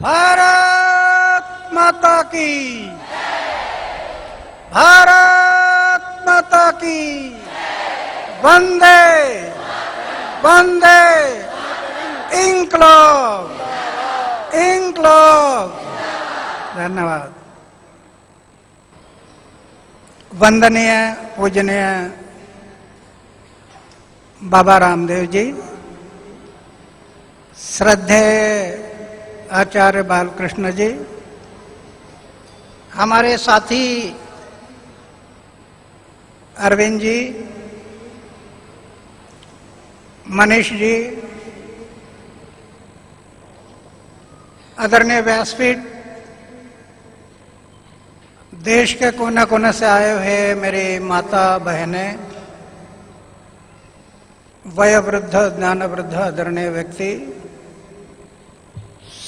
भारत माता की, भारत माता की, वंदे वंदे, इंकलाब इंकलाब। धन्यवाद। वंदनीय पूजनीय बाबा रामदेव जी, श्रद्धेय आचार्य बालकृष्ण जी, हमारे साथी अरविंद जी, मनीष जी, आदरणीय व्यासपीठ, देश के कोने कोने से आए हुए मेरी माता बहनें, वयोवृद्ध ज्ञानवृद्ध आदरणीय व्यक्ति,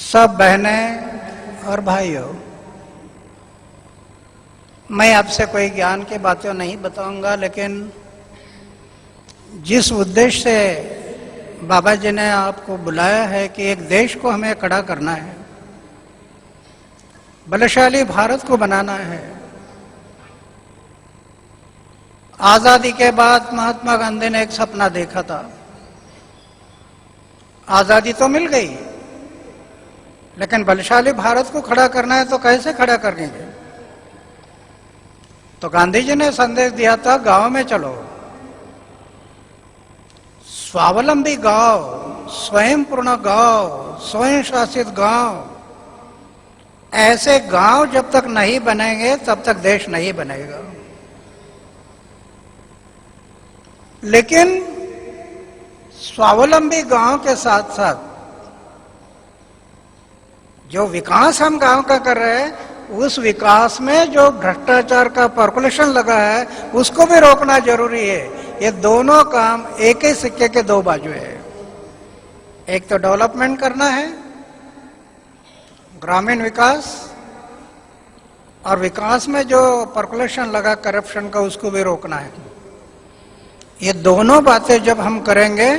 सब बहनें और भाइयों, मैं आपसे कोई ज्ञान की बातें नहीं बताऊंगा, लेकिन जिस उद्देश्य से बाबा जी ने आपको बुलाया है कि एक देश को हमें खड़ा करना है, बलशाली भारत को बनाना है। आजादी के बाद महात्मा गांधी ने एक सपना देखा था। आजादी तो मिल गई, लेकिन बलशाली भारत को खड़ा करना है तो कैसे खड़ा करेंगे? तो गांधी जी ने संदेश दिया था, गांव में चलो, स्वावलंबी गांव, स्वयं पूर्ण गांव, स्वयं शासित गांव। ऐसे गांव जब तक नहीं बनेंगे तब तक देश नहीं बनेगा। लेकिन स्वावलंबी गांव के साथ साथ जो विकास हम गांव का कर रहे हैं, उस विकास में जो भ्रष्टाचार का पर्कुलेशन लगा है उसको भी रोकना जरूरी है। ये दोनों काम एक ही सिक्के के दो बाजू है। एक तो डेवलपमेंट करना है, ग्रामीण विकास, और विकास में जो पर्कुलेशन लगा करप्शन का, उसको भी रोकना है। ये दोनों बातें जब हम करेंगे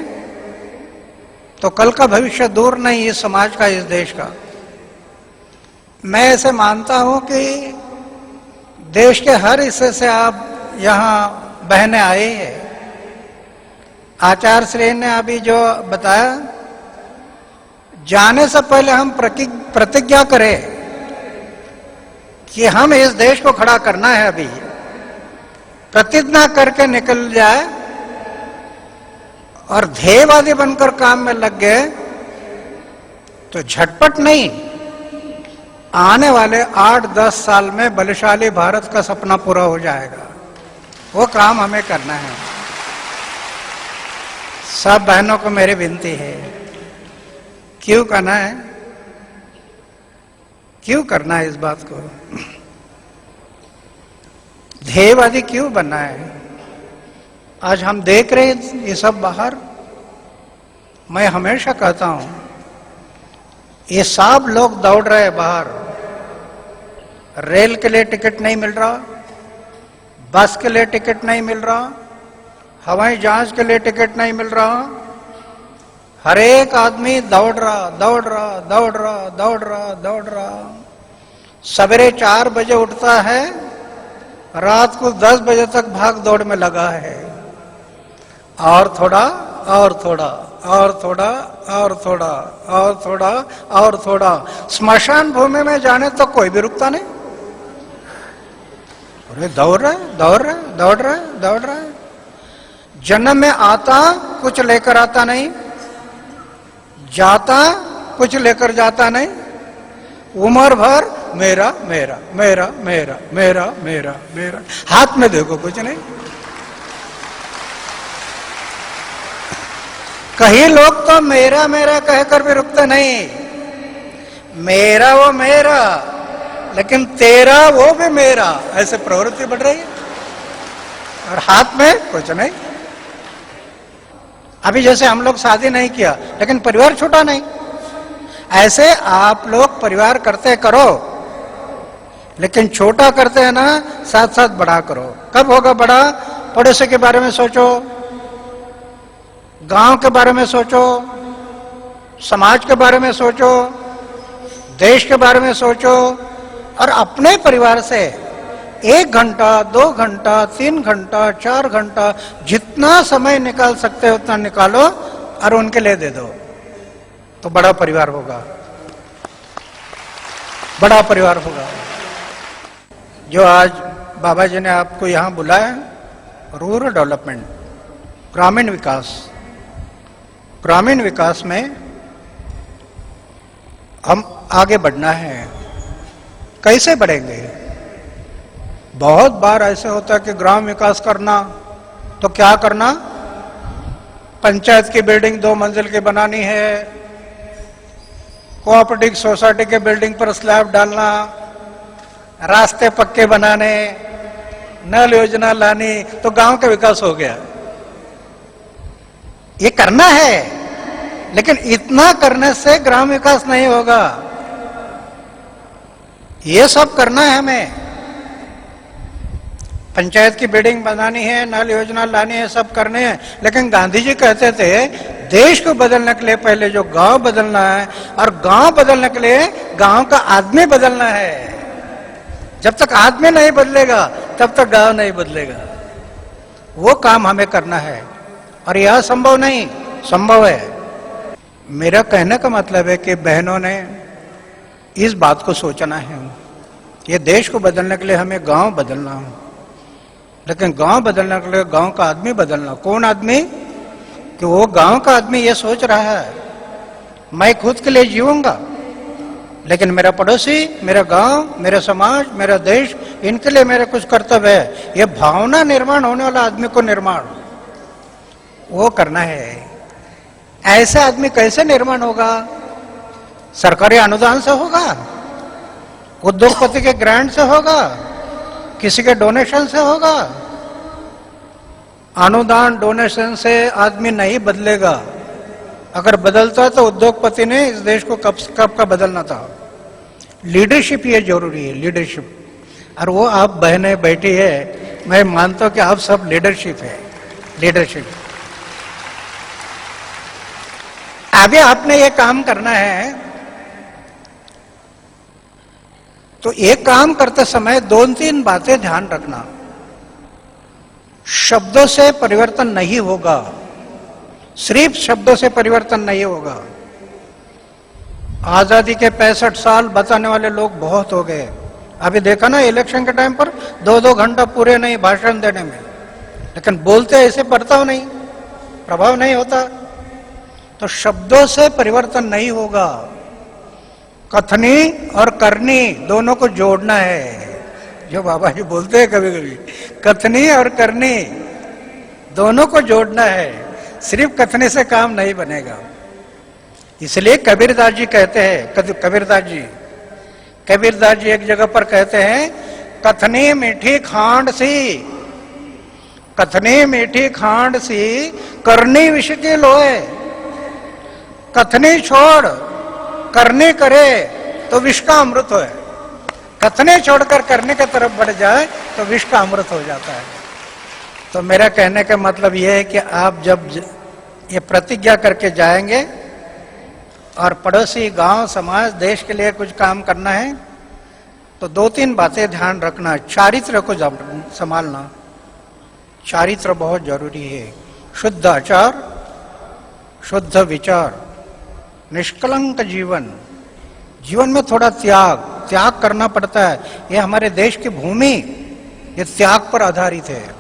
तो कल का भविष्य दूर नहीं, इस समाज का, इस देश का। मैं ऐसे मानता हूं कि देश के हर हिस्से से आप यहाँ बहनें आई है। आचार्य श्री ने अभी जो बताया, जाने से पहले हम प्रतिज्ञा करें कि हम इस देश को खड़ा करना है। अभी प्रतिज्ञा करके निकल जाए और ध्येयवादी बनकर काम में लग गए तो झटपट नहीं, आने वाले 8-10 साल में बलशाली भारत का सपना पूरा हो जाएगा। वो काम हमें करना है। सब बहनों को मेरी विनती है, क्यों करना है, क्यों करना है इस बात को? ध्येयवादी क्यों बनना है? आज हम देख रहे हैं ये सब बाहर। मैं हमेशा कहता हूं, ये सब लोग दौड़ रहे हैं बाहर। रेल के लिए टिकट नहीं मिल रहा, बस के लिए टिकट नहीं मिल रहा, हवाई जहाज के लिए टिकट नहीं मिल रहा। हर एक आदमी दौड़ रहा, दौड़ रहा, दौड़ रहा, दौड़ रहा, दौड़ रहा। सवेरे 4 बजे उठता है, रात को 10 बजे तक भाग दौड़ में लगा है। और थोड़ा, और थोड़ा, और थोड़ा, और थोड़ा, और थोड़ा, और थोड़ा। स्मशान भूमि में जाने तो कोई भी रुकता नहीं। अरे दौड़ रहा है, दौड़ रहा है, दौड़ रहा है, दौड़ रहा है। जन्म में आता कुछ लेकर आता नहीं, जाता कुछ लेकर जाता नहीं। उम्र भर मेरा मेरा मेरा मेरा मेरा मेरा मेरा, हाथ में देखो कुछ नहीं। कई लोग तो मेरा मेरा कहकर भी रुकते नहीं। मेरा वो मेरा, लेकिन तेरा वो भी मेरा, ऐसे प्रवृत्ति बढ़ रही है। और हाथ में कुछ नहीं। अभी जैसे हम लोग शादी नहीं किया, लेकिन परिवार छोटा नहीं। ऐसे आप लोग परिवार करते करो, लेकिन छोटा करते हैं ना, साथ साथ बड़ा करो। कब होगा बड़ा? पड़ोसी के बारे में सोचो, गांव के बारे में सोचो, समाज के बारे में सोचो, देश के बारे में सोचो और अपने परिवार से 1 घंटा, 2 घंटा, 3 घंटा, 4 घंटा जितना समय निकाल सकते हो उतना निकालो और उनके लिए दे दो, तो बड़ा परिवार होगा, बड़ा परिवार होगा। जो आज बाबा जी ने आपको यहां बुलाया, रूरल डेवलपमेंट, ग्रामीण विकास, ग्रामीण विकास में हम आगे बढ़ना है। कैसे बढ़ेंगे? बहुत बार ऐसे होता है कि ग्राम विकास करना तो क्या करना, पंचायत की बिल्डिंग 2 मंजिल की बनानी है, कोऑपरेटिव सोसाइटी के बिल्डिंग पर स्लैब डालना, रास्ते पक्के बनाने, नल योजना लानी, तो गांव का विकास हो गया। ये करना है, लेकिन इतना करने से ग्राम विकास नहीं होगा। ये सब करना है हमें, पंचायत की बिल्डिंग बनानी है, नल योजना लानी है, सब करने हैं। लेकिन गांधी जी कहते थे देश को बदलने के लिए पहले जो गांव बदलना है, और गांव बदलने के लिए गांव का आदमी बदलना है। जब तक आदमी नहीं बदलेगा तब तक गांव नहीं बदलेगा। वो काम हमें करना है, और यह संभव नहीं, संभव है। मेरा कहने का मतलब है कि बहनों ने इस बात को सोचना है। ये देश को बदलने के लिए हमें गांव बदलना है, लेकिन गांव बदलने के लिए गांव का आदमी बदलना। कौन आदमी? कि वो गांव का आदमी ये सोच रहा है मैं खुद के लिए जीऊंगा, लेकिन मेरा पड़ोसी, मेरा गांव, मेरा समाज, मेरा देश, इनके लिए मेरा कुछ कर्तव्य है। ये भावना निर्माण होने वाला आदमी को निर्माण वो करना है। ऐसा आदमी कैसे निर्माण होगा? सरकारी अनुदान से होगा, उद्योगपति के ग्रांट से होगा, किसी के डोनेशन से होगा? अनुदान डोनेशन से आदमी नहीं बदलेगा। अगर बदलता तो उद्योगपति ने इस देश को कब का बदलना था। लीडरशिप ये जरूरी है, लीडरशिप। और वो आप बहनें बैठी है, मैं मानता हूं कि आप सब लीडरशिप है, लीडरशिप। आगे आपने ये काम करना है, तो एक काम करते समय 2-3 बातें ध्यान रखना। शब्दों से परिवर्तन नहीं होगा, सिर्फ शब्दों से परिवर्तन नहीं होगा। आजादी के 65 साल बताने वाले लोग बहुत हो गए। अभी देखा ना, इलेक्शन के टाइम पर 2-2 घंटा पूरे नहीं भाषण देने में, लेकिन बोलते ऐसे बर्ताव नहीं, प्रभाव नहीं होता। तो शब्दों से परिवर्तन नहीं होगा, कथनी और करनी दोनों को जोड़ना है। जो बाबा जी बोलते हैं कभी कभी, कथनी और करनी दोनों को जोड़ना है। सिर्फ कथनी से काम नहीं बनेगा। इसलिए कबीरदास जी कहते हैं, कबीरदास जी एक जगह पर कहते हैं, कथनी मीठी खांड सी, कथनी मीठी खांड सी, करनी विष की लोए। कथनी छोड़ करने करे तो विष का अमृत हो। कथने छोड़कर करने की तरफ बढ़ जाए तो विष का अमृत हो जाता है। तो मेरा कहने का मतलब यह है कि आप जब ये प्रतिज्ञा करके जाएंगे और पड़ोसी, गांव, समाज, देश के लिए कुछ काम करना है, तो 2-3 बातें ध्यान रखना। चारित्र को संभालना, चारित्र बहुत जरूरी है। शुद्ध आचार, शुद्ध विचार, निष्कलंक जीवन। जीवन में थोड़ा त्याग करना पड़ता है। ये हमारे देश की भूमि ये त्याग पर आधारित है।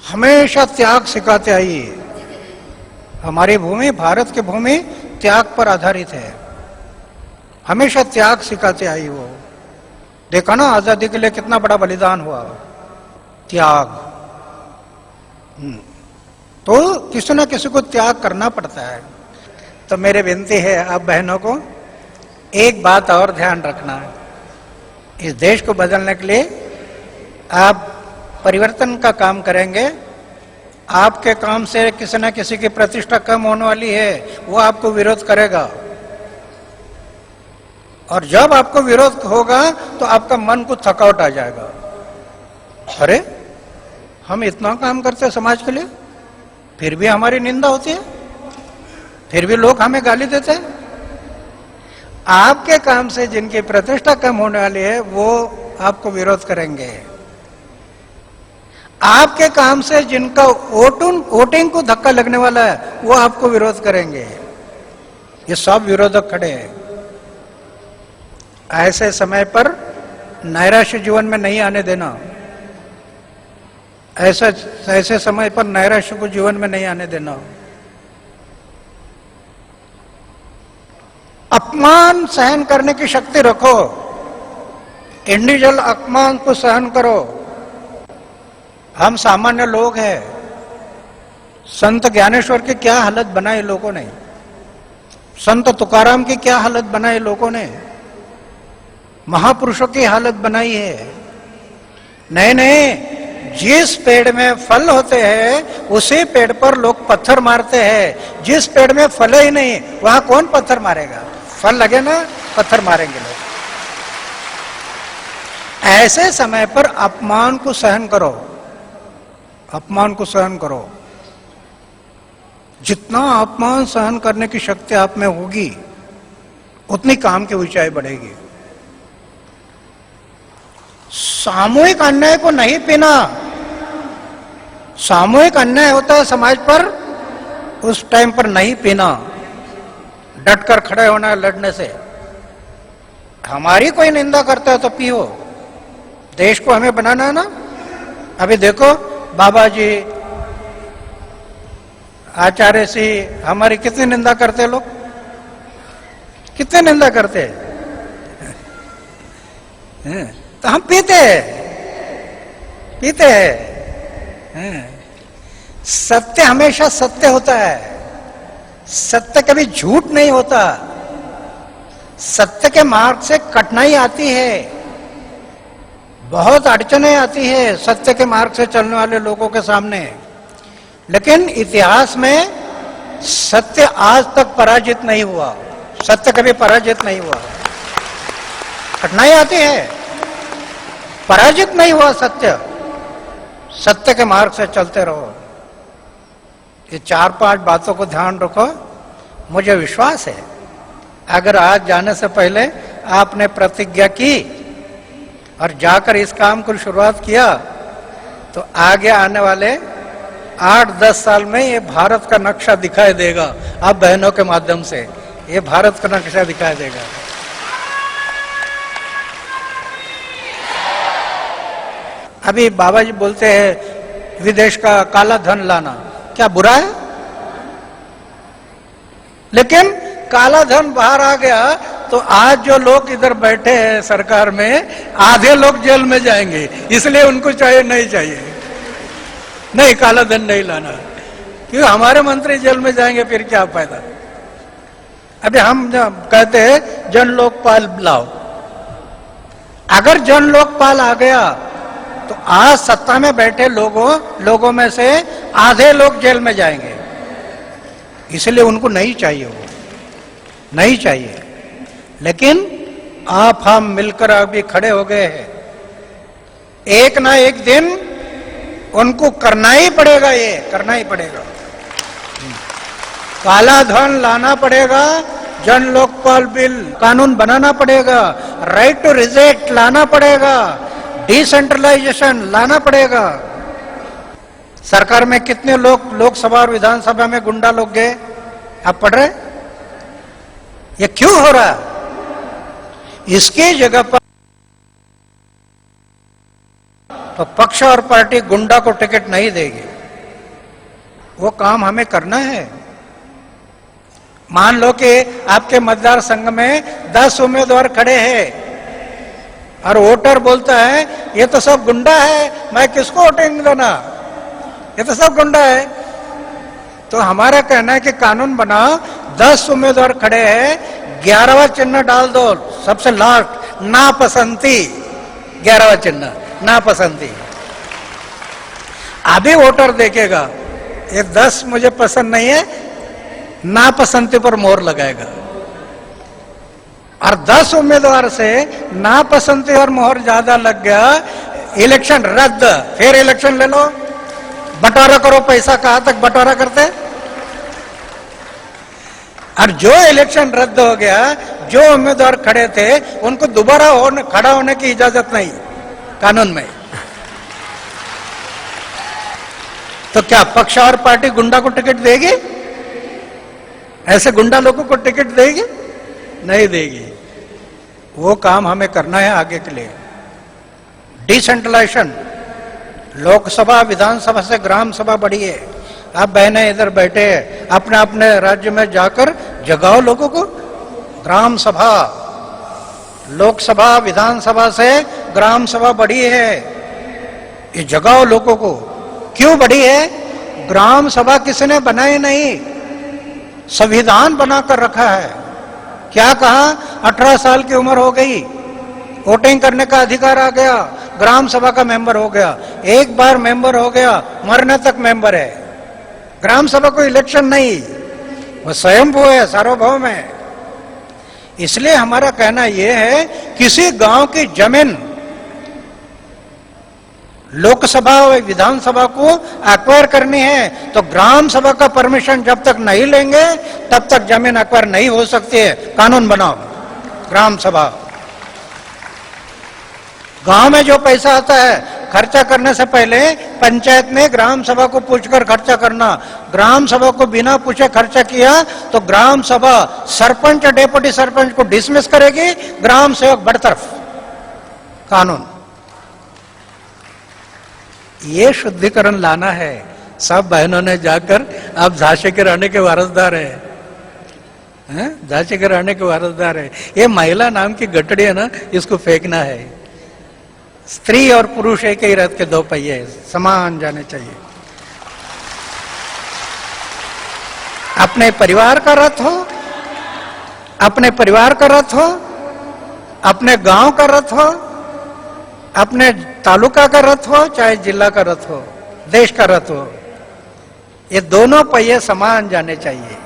हमेशा त्याग सिखाते आई। हमारी भूमि, भारत की भूमि त्याग पर आधारित है। हमेशा त्याग सिखाते आई। वो देखा ना, आजादी के लिए कितना बड़ा बलिदान हुआ, त्याग। तो किसी न किसी को त्याग करना पड़ता है। तो मेरी विनती है आप बहनों को, एक बात और ध्यान रखना है। इस देश को बदलने के लिए आप परिवर्तन का काम करेंगे। आपके काम से किसी न किसी की प्रतिष्ठा कम होने वाली है, वो आपको विरोध करेगा। और जब आपको विरोध होगा तो आपका मन को थकावट आ जाएगा। अरे हम इतना काम करते हैं समाज के लिए, फिर भी हमारी निंदा होती है, फिर भी लोग हमें गाली देते हैं। आपके काम से जिनकी प्रतिष्ठा कम होने वाली है वो आपको विरोध करेंगे। आपके काम से जिनका वोटिंग को धक्का लगने वाला है वो आपको विरोध करेंगे। ये सब विरोधक खड़े हैं। ऐसे समय पर नैराश्य जीवन में नहीं आने देना। ऐसे समय पर नैराश्य को जीवन में नहीं आने देना। अपमान सहन करने की शक्ति रखो। इंडिविजुअल अपमान को सहन करो। हम सामान्य लोग हैं। संत ज्ञानेश्वर की क्या हालत बनाई लोगों ने, संत तुकाराम की क्या हालत बनाई लोगों ने, महापुरुषों की हालत बनाई है। नहीं नहीं, जिस पेड़ में फल होते हैं उसी पेड़ पर लोग पत्थर मारते हैं। जिस पेड़ में फल ही नहीं वहां कौन पत्थर मारेगा? फल लगे ना, पत्थर मारेंगे लोग। ऐसे समय पर अपमान को सहन करो। अपमान को सहन करो। जितना अपमान सहन करने की शक्ति आप में होगी उतनी काम की ऊंचाई बढ़ेगी। सामूहिक अन्याय को नहीं पीना। सामूहिक अन्याय होता है समाज पर, उस टाइम पर नहीं पीना। डटकर खड़े होना लड़ने से। हमारी कोई निंदा करता है तो पियो। देश को हमें बनाना है ना। अभी देखो बाबा जी, आचार्य सिंह हमारी कितनी निंदा करते लोग, कितने निंदा करते हैं। तो हम पीते हैं। सत्य हमेशा सत्य होता है। सत्य कभी झूठ नहीं होता। सत्य के मार्ग से कठिनाई आती है, बहुत अड़चनें आती है सत्य के मार्ग से चलने वाले लोगों के सामने। लेकिन इतिहास में सत्य आज तक पराजित नहीं हुआ। सत्य कभी पराजित नहीं हुआ। कठिनाई आती है, पराजित नहीं हुआ सत्य। सत्य के मार्ग से चलते रहो। ये 4-5 बातों को ध्यान रखो। मुझे विश्वास है अगर आज जाने से पहले आपने प्रतिज्ञा की और जाकर इस काम को शुरुआत किया तो आगे आने वाले 8-10 साल में ये भारत का नक्शा दिखाई देगा। आप बहनों के माध्यम से ये भारत का नक्शा दिखाई देगा। अभी बाबा जी बोलते हैं विदेश का काला धन लाना, क्या बुरा है? लेकिन काला धन बाहर आ गया तो आज जो लोग इधर बैठे हैं सरकार में, आधे लोग जेल में जाएंगे। इसलिए उनको चाहिए नहीं चाहिए, नहीं काला धन नहीं लाना। क्यों? हमारे मंत्री जेल में जाएंगे फिर क्या फायदा? अभी हम कहते हैं जन लोकपाल लाओ। अगर जन लोकपाल आ गया तो आज सत्ता में बैठे लोगों में से आधे लोग जेल में जाएंगे। इसलिए उनको नहीं चाहिए, वो नहीं चाहिए। लेकिन आप हम मिलकर अभी खड़े हो गए हैं। एक ना एक दिन उनको करना ही पड़ेगा, ये करना ही पड़ेगा। काला धन लाना पड़ेगा, जन लोकपाल बिल कानून बनाना पड़ेगा, राइट टू रिजेक्ट लाना पड़ेगा, डिसेंट्रलाइजेशन लाना पड़ेगा। सरकार में कितने लोग लोकसभा और विधानसभा में गुंडा लोग गए, आप पढ़ रहे? ये क्यों हो रहा? इसकी जगह पर तो पक्ष और पार्टी गुंडा को टिकट नहीं देगी। वो काम हमें करना है। मान लो कि आपके मतदार संघ में 10 उम्मीदवार खड़े हैं और वोटर बोलता है ये तो सब गुंडा है, मैं किसको वोटिंग देना, ये तो सब गुंडा है। तो हमारा कहना है कि कानून बनाओ, 10 उम्मीदवार खड़े हैं, 11वां चिन्ह डाल दो, सबसे लास्ट नापसंदी, 11वां चिन्ह नापसंदी। अभी वोटर देखेगा ये 10 मुझे पसंद नहीं है, नापसंदी पर मोहर लगाएगा। और 10 उम्मीदवार से नापसंदी और मोहर ज्यादा लग गया, इलेक्शन रद्द, फिर इलेक्शन ले लो, बंटवारा करो पैसा। कहां तक बंटवारा करते? और जो इलेक्शन रद्द हो गया, जो उम्मीदवार खड़े थे उनको दोबारा खड़ा होने की इजाजत नहीं कानून में। तो क्या पक्ष और पार्टी गुंडा को टिकट देगी? ऐसे गुंडा लोगों को टिकट देगी? नहीं देगी। वो काम हमें करना है आगे के लिए। डिसेंट्रलाइजेशन, लोकसभा विधानसभा से ग्राम सभा बढ़ी है। आप बहनें इधर बैठे अपने अपने राज्य में जाकर जगाओ लोगों को। ग्राम सभा, लोकसभा विधानसभा से ग्राम सभा बढ़ी है, ये जगाओ लोगों को। क्यों बढ़ी है? ग्राम सभा किसी ने बनाई नहीं, संविधान बनाकर रखा है। क्या कहा? 18 साल की उम्र हो गई, वोटिंग करने का अधिकार आ गया, ग्राम सभा का मेंबर हो गया। एक बार मेंबर हो गया, मरने तक मेंबर है। ग्राम सभा को इलेक्शन नहीं, वो स्वयंभू है, सार्वभौम है। इसलिए हमारा कहना यह है, किसी गांव की जमीन लोकसभा और विधानसभा को एक्वायर करनी है तो ग्राम सभा का परमिशन जब तक नहीं लेंगे तब तक जमीन एक्वायर नहीं हो सकती है। कानून बनाओ। ग्राम सभा, गांव में जो पैसा आता है खर्चा करने से पहले पंचायत में ग्राम सभा को पूछकर खर्चा करना। ग्राम सभा को बिना पूछे खर्चा किया तो ग्राम सभा सरपंच और डेप्यूटी सरपंच को डिसमिस करेगी, ग्राम सेवक बरतरफ। कानून, ये शुद्धिकरण लाना है। सब बहनों ने जाकर, आप झांसी के रानी के वारसदार हैं, झांसी के रानी के वारसदार है। ये महिला नाम की गठड़ी है ना, इसको फेंकना है। स्त्री और पुरुष एक ही रथ के दो पहिए, समान जाने चाहिए। अपने परिवार का रथ हो, अपने परिवार का रथ हो, अपने गांव का रथ हो, अपने तालुका का रथ हो, चाहे जिला का रथ हो, देश का रथ हो, ये दोनों पहिए समान जाने चाहिए।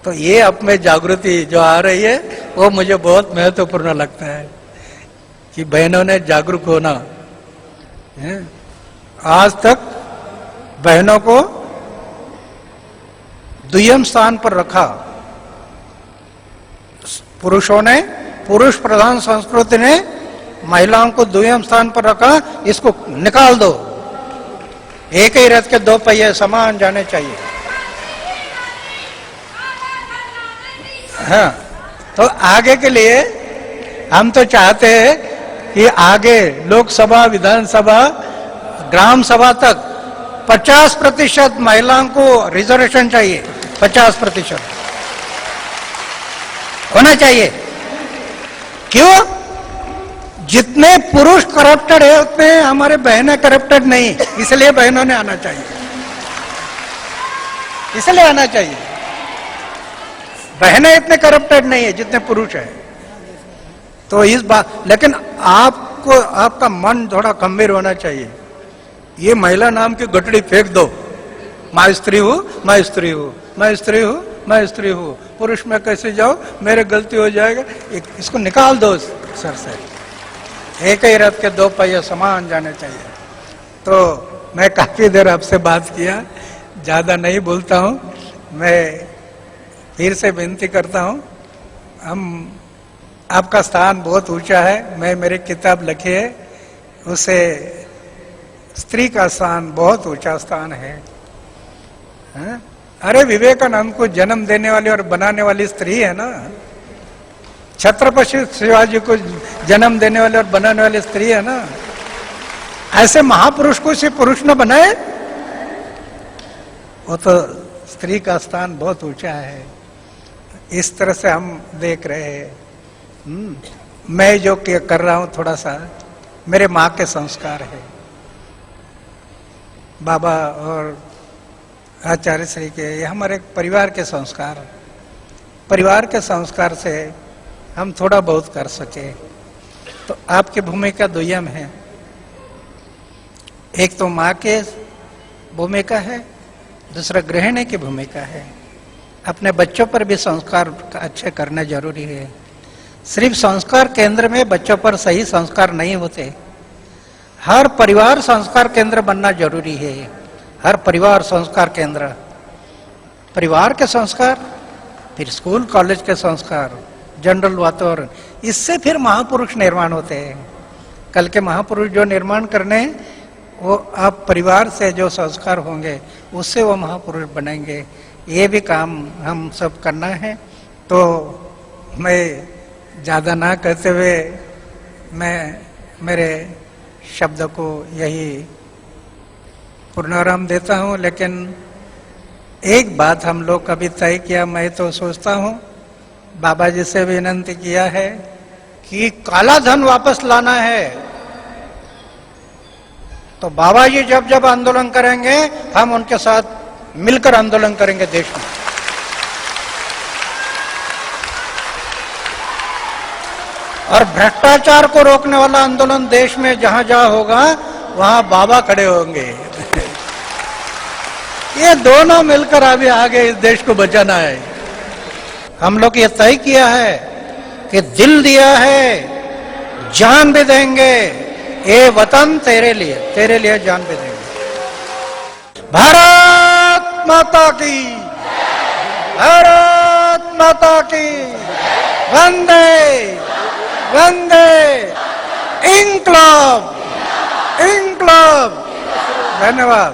तो ये अब में जागृति जो आ रही है वो मुझे बहुत महत्वपूर्ण लगता है कि बहनों ने जागरूक होना। आज तक बहनों को दुय्यम स्थान पर रखा। पुरुषों ने, पुरुष प्रधान संस्कृति ने महिलाओं को दुय्यम स्थान पर रखा। इसको निकाल दो। एक ही रथ के दो पहिए समान जाने चाहिए। हाँ, तो आगे के लिए हम तो चाहते हैं कि आगे लोकसभा, विधानसभा, ग्राम सभा तक 50% महिलाओं को रिजर्वेशन चाहिए। 50% होना चाहिए। क्यों? जितने पुरुष करप्टेड है उतने हमारे बहनें करप्टेड नहीं, इसलिए बहनों ने आना चाहिए, इसलिए आना चाहिए। बहनें इतने करप्टेड नहीं है जितने पुरुष है। तो इस बात, लेकिन आपको, आपका मन थोड़ा गंभीर होना चाहिए। ये महिला नाम की गठड़ी फेंक दो। मैं स्त्री हूं, मैं स्त्री हूं, मैं स्त्री हूं, मैं स्त्री हूं, पुरुष में कैसे जाओ, मेरे गलती हो जाएगा। इसको निकाल दो सर से। एक ही रथ के दो पहिए समान जाने चाहिए। तो मैं काफी देर आपसे बात किया, ज्यादा नहीं बोलता हूं। मैं फिर से विनती करता हूं, आपका स्थान बहुत ऊंचा है। मैं मेरी किताब लिखी है, उसे स्त्री का स्थान बहुत ऊंचा स्थान है। अरे विवेकानंद को जन्म देने वाली और बनाने वाली स्त्री है ना। छत्रपति शिवाजी को जन्म देने वाले और बनाने वाली स्त्री है ना। ऐसे महापुरुष को सिर्फ पुरुष न बनाए, वो तो स्त्री का स्थान बहुत ऊंचा है। इस तरह से हम देख रहे हैं। मैं जो कर रहा हूं थोड़ा सा मेरे माँ के संस्कार है, बाबा और आचार्य श्री के, ये हमारे परिवार के संस्कार। परिवार के संस्कार से हम थोड़ा बहुत कर सके। तो आपकी भूमिका दुय्यम है। एक तो माँ के भूमिका है, दूसरा गृहिणी की भूमिका है। अपने बच्चों पर भी संस्कार अच्छे करने जरूरी है। सिर्फ संस्कार केंद्र में बच्चों पर सही संस्कार नहीं होते। हर परिवार संस्कार केंद्र बनना जरूरी है। हर परिवार संस्कार केंद्र, परिवार के संस्कार, फिर स्कूल कॉलेज के संस्कार, जनरल वातावरण, इससे फिर महापुरुष निर्माण होते हैं। कल के महापुरुष जो निर्माण करने, वो आप परिवार से जो संस्कार होंगे उससे वो महापुरुष बनेंगे। ये भी काम हम सब करना है। तो मैं ज़्यादा ना कहते हुए मैं मेरे शब्द को यही पूर्णाराम देता हूँ। लेकिन एक बात हम लोग कभी तय किया, मैं तो सोचता हूँ, बाबा जी से विनती किया है कि काला धन वापस लाना है। तो बाबा जी जब जब आंदोलन करेंगे हम उनके साथ मिलकर आंदोलन करेंगे देश में। और भ्रष्टाचार को रोकने वाला आंदोलन देश में जहां जहां होगा वहां बाबा खड़े होंगे। ये दोनों मिलकर अभी आगे इस देश को बचाना है। हम लोग ये तय किया है कि दिल दिया है, जान भी देंगे, ये वतन तेरे लिए जान भी देंगे। भारत माता की, भारत माता की, वंदे वंदे, इंकलाब इंकलाब। धन्यवाद।